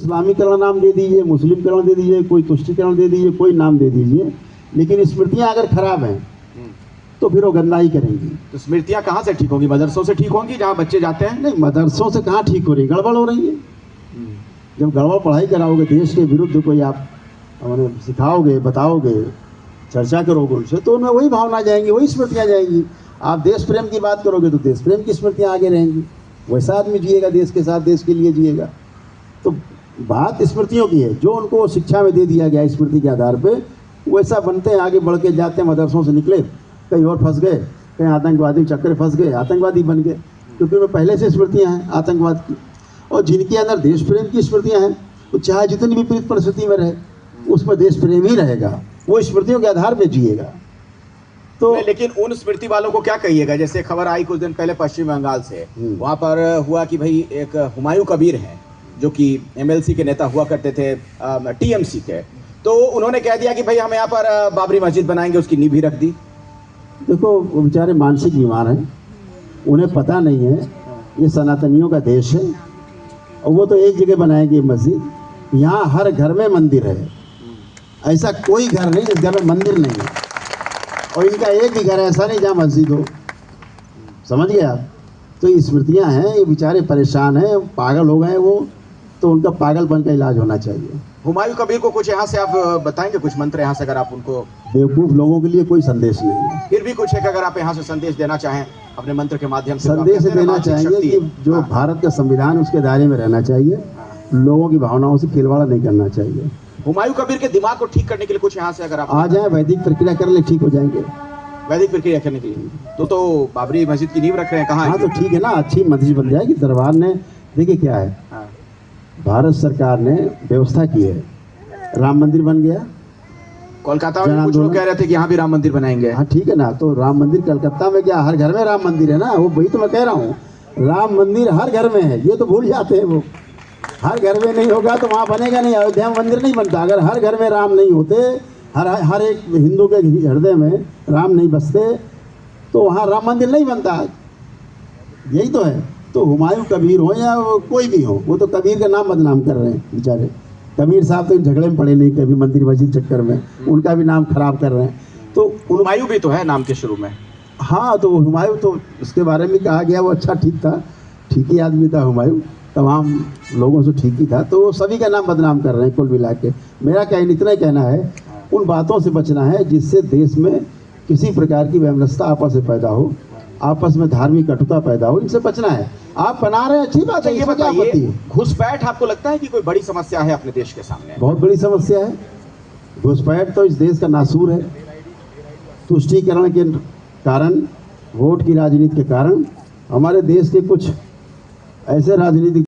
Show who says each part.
Speaker 1: इस्लामीकरण नाम दे दीजिए, मुस्लिमकरण दे दीजिए, कोई तुष्टीकरण दे दीजिए, कोई नाम दे दीजिए, लेकिन स्मृतियाँ अगर खराब हैं तो फिर वो गंदा ही करेंगी।
Speaker 2: तो स्मृतियाँ कहाँ से ठीक होंगी? मदरसों से ठीक होंगी जहाँ बच्चे जाते हैं?
Speaker 1: नहीं, मदरसों से कहाँ ठीक हो रही, गड़बड़ हो रही है। जब गड़बड़ पढ़ाई कराओगे, देश के विरुद्ध कोई आप हमें सिखाओगे, बताओगे, चर्चा करोगे उनसे, तो उनमें वही भावना जाएंगी, वही स्मृतियाँ जाएंगी। आप देश प्रेम की बात करोगे तो देश प्रेम की स्मृतियाँ आगे रहेंगी। वैसा आदमी जिएगा देश के साथ, देश के लिए जिएगा। तो बात स्मृतियों की है, जो उनको शिक्षा में दे दिया गया स्मृति के आधार पे वैसा बनते हैं, आगे बढ़ के जाते हैं। मदरसों से निकले, कहीं और फंस गए, कहीं आतंकवादी चक्कर फंस गए, आतंकवादी बन गए, क्योंकि उनमें पहले से स्मृतियाँ हैं आतंकवाद की। और जिनके अंदर देश प्रेम की स्मृतियाँ हैं, तो चाहे जितनी विपरीत परिस्थिति में रहे उसमें देश प्रेम ही रहेगा, वो स्मृतियों के आधार पर जिएगा।
Speaker 2: तो लेकिन उन स्मृति वालों को क्या कहिएगा? जैसे खबर आई कुछ दिन पहले पश्चिम बंगाल से, वहाँ पर हुआ कि भाई एक हुमायूं कबीर हैं जो कि एमएलसी के नेता हुआ करते थे, टीएमसी के, तो उन्होंने कह दिया कि भाई हम यहाँ पर बाबरी मस्जिद बनाएंगे, उसकी नींव भी रख दी।
Speaker 1: देखो, वो बेचारे मानसिक बीमार हैं, उन्हें पता नहीं है ये सनातनियों का देश है और वो तो एक जगह बनाएंगे मस्जिद। यहाँ हर घर में मंदिर है, ऐसा कोई घर नहीं जिस घर में मंदिर नहीं है, और इनका एक भी घर ऐसा नहीं जहाँ मस्जिद हो। समझ गए आप? तो ये स्मृतियाँ हैं, ये बेचारे परेशान हैं, पागल हो गए वो, तो उनका पागलपन का इलाज होना चाहिए।
Speaker 2: हुमायूं कबीर को कुछ यहाँ से आप बताएंगे, कुछ मंत्र यहाँ से अगर आप उनको?
Speaker 1: बेवकूफ़ लोगों के लिए कोई संदेश नहीं है।
Speaker 2: फिर भी कुछ है कि अगर आप यहाँ से संदेश देना चाहें अपने मंत्र के माध्यम से?
Speaker 1: संदेश देना चाहेंगे कि जो भारत का संविधान उसके दायरे में रहना चाहिए, लोगों की भावनाओं से खिलवाड़ नहीं करना चाहिए।
Speaker 2: हुमायूं कबीर के दिमाग को ठीक करने के लिए कुछ यहाँ से अगर आप
Speaker 1: आ जाए, वैदिक प्रक्रिया कर ले, ठीक हो जाएंगे।
Speaker 2: वैदिक प्रक्रिया करने के लिए तो बाबरी मस्जिद की नींव रख रहे हैं, कहाँ?
Speaker 1: हाँ, तो ठीक है ना, अच्छी मस्जिद बन जाएगी। दरबार ने, देखिए क्या है, भारत सरकार ने व्यवस्था की है, राम मंदिर बन गया।
Speaker 2: कोलकाता में कुछ लोग कह रहे थे कि यहाँ भी राम मंदिर बनाएंगे।
Speaker 1: हाँ ठीक है ना, तो राम मंदिर कलकत्ता में क्या, हर घर में राम मंदिर है ना, वो वही तो मैं कह रहा हूँ, राम मंदिर हर घर में है। ये तो भूल जाते हैं वो, हर घर में नहीं होगा तो वहाँ बनेगा नहीं। अयोध्या में मंदिर नहीं बनता अगर हर घर में राम नहीं होते, हर एक हिंदू के हृदय में राम नहीं बसते, तो वहाँ राम मंदिर नहीं बनता। यही तो है। तो हुमायूं कबीर हो या कोई भी हो, वो तो कबीर का नाम बदनाम कर रहे हैं बेचारे। कबीर साहब तो इन झगड़े में पड़े नहीं कभी, मंदिर मस्जिद चक्कर में, उनका भी नाम खराब कर रहे हैं। तो
Speaker 2: हुमायूं भी तो है नाम के शुरू में।
Speaker 1: हाँ, तो हुमायूं तो उसके बारे में कहा गया वो अच्छा ठीक था, ठीक ही आदमी था हुमायूं, तमाम लोगों से ठीक ही था। तो सभी का नाम बदनाम कर रहे हैं कुल मिला के। मेरा इतना ही कहना है, उन बातों से बचना है जिससे देश में किसी प्रकार की वैमनस्यता आपस में पैदा हो, आपस में धार्मिक कटुता पैदा हो, इनसे बचना है। आप बना रहे हैं, अच्छी बात है।
Speaker 2: ये बताइए, घुसपैठ आपको लगता है कि कोई बड़ी समस्या है अपने देश के सामने?
Speaker 1: बहुत बड़ी समस्या है। घुसपैठ तो इस देश का नासूर है। तुष्टीकरण के कारण, वोट की राजनीति के कारण हमारे देश के कुछ ऐसे राजनीतिक